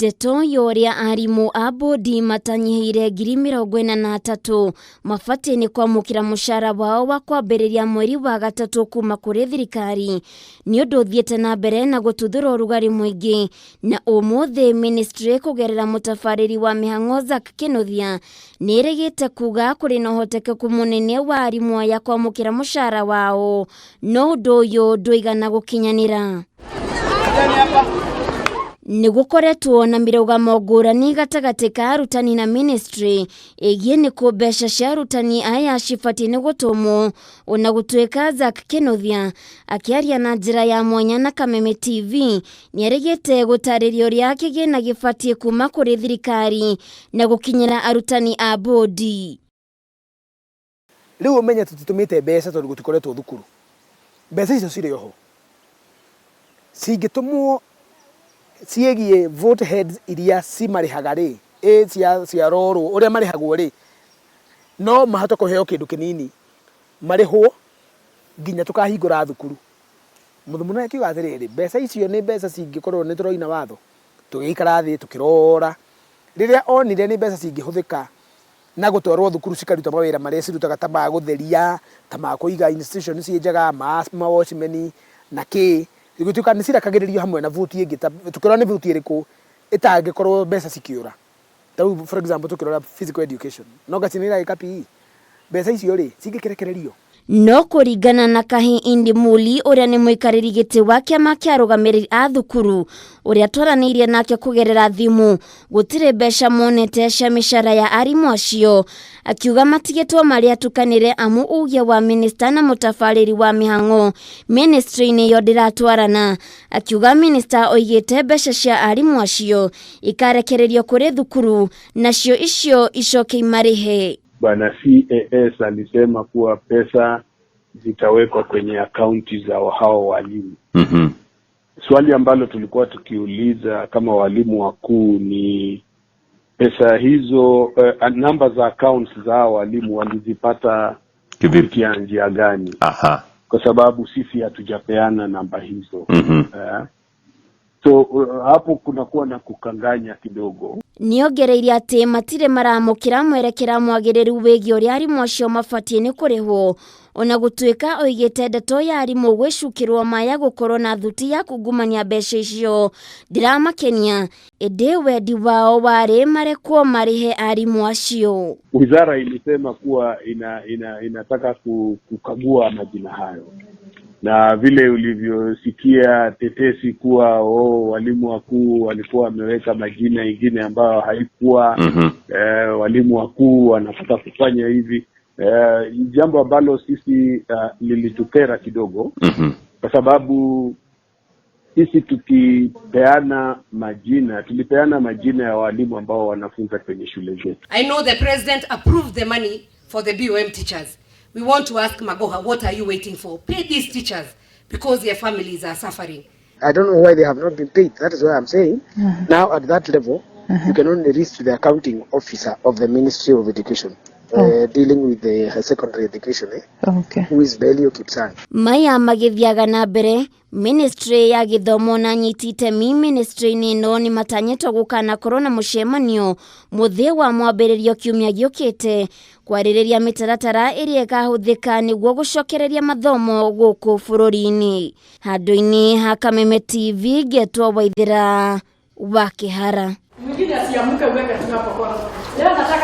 Ndeto yoria arimu a bodi matanyihire 43,000 mafati ni kwamukira mushara wao wa kwambĩrĩria mweri wa gatatu kuma kuri thirikari ni undu thiete na mbere na gututhura rugari mwingi na umuthi ministry kugerera mutafariri wa mihang'o Zack Kinothia ni ĩrĩgĩte kuga kuri na ũhotekeku munene wa arimu ya kwamukira mushara wao no undu uyu ndũigana gukinyanira. Nigukoretwo na mirugamo ngũrani gatagati ka arutani na ministry igie ni ku mbeca cia arutani aya cibati ni gutumwo ona gutweka Zack Kinothia akiaria na njira ya mwanya na Kameme TV ni arigite gutaririo ria kigina gibati kuma kuri thirikari na gukinyira arutani a bodi. Riu umenya tutitumite mbeca tondu gutikoretwo thukuru. Mbeca icio cire yoho cingitumwo ciegie vote heads iria cimarihaga ri cia roro uria marihagwo ri no mahote kuheo kindu kinini marihwo nginya tukahingura thukuru. Muthumuna akiuga atiriri mbeca icio ni mbeca cingikorwo ni turoina watho tugikara thi tukirora riria onire ni mbeca cingihuthika na gutwarwo thukuru cikaruta mawira maria cirutaga ta ma gutheria ta ma kuiga institution cienjaga ma watchmen na ki Igutuka ni cirakagiririo hamwe na vote ingi tukirora ni vote iriku itangikorwo mbeca cikiura. Tau for example tukirora physical education no gacinira ikapi mbeca icio ri cingikirekererio. No kuringana na Kahi Indi Muli uria ni muikariri giti wa kiama kia arugamiriri a thukuru uria twaranirie nake kugerera thimu gutire mbeca monete cia mishara ya arimu acio akiuga matigitwo maria tukanire amu ugia wa minister na mutafariri wa mihang'o ministry ni yo ndiratwarana akiuga minister oigite mbeca cia arimu acio ikarekererio kuri thukuru nacio icio icoke imarihe. Bwana CAS alisema kuwa pesa zitawekwa kwenye akaunti za hao walimu. Swali ambalo tulikuwa tukiuliza kama walimu wakuu ni pesa hizo, namba za accounts za walimu walizipata kupitia njia gani? Kwa sababu sisi hatujapeana namba hizo. So hapo kunakuwa na kukanganya kidogo. Niongereire ati matire maramukira mwerekera mwagiriru wigi uria arimu acio mafatie ni kurihwo ona gutwika oigite ndeto ya arimu gwicukirwo maya gukorwo na thuti ya kungumania mbeca icio ndiramakenia indi wendi wao wari marekwo marihe arimu acio. Wizara ilisema kuwa inataka kukagua majina hayo. Na vile ulivyosikia tetesi kuwa walimu wakuu walikuwa wameweka majina ingine ambayo haikuwa walimu wakuu wanataka kufanya hivi, jambo ambalo sisi lilitukera kidogo kwa sababu sisi tulipeana majina ya walimu ambao wanafunza kwenye shule zetu. I know the president approved the money for the B.O.M teachers. We want to ask Magoha, what are you waiting for? Pay these teachers because their families are suffering. I don't know why they have not been paid. That is why I'm saying now at that level, you can only reach to the accounting officer of the Ministry of Education. Dealing with the secondary education, who is Belio Kipsang. Maya magithiaga na mbere ministry ya githomo na nyitite ministry ni no ni matanyetwo gukana corona mucemanio muthi wa mwambĩrĩrio kiumia giukite kwarĩrĩria mitaratara iria ikahuthika niguo gucokereria mathomo guku bururi-ini. Handũ-inĩ ha Kameme TV getwo Waithira wa Kihara.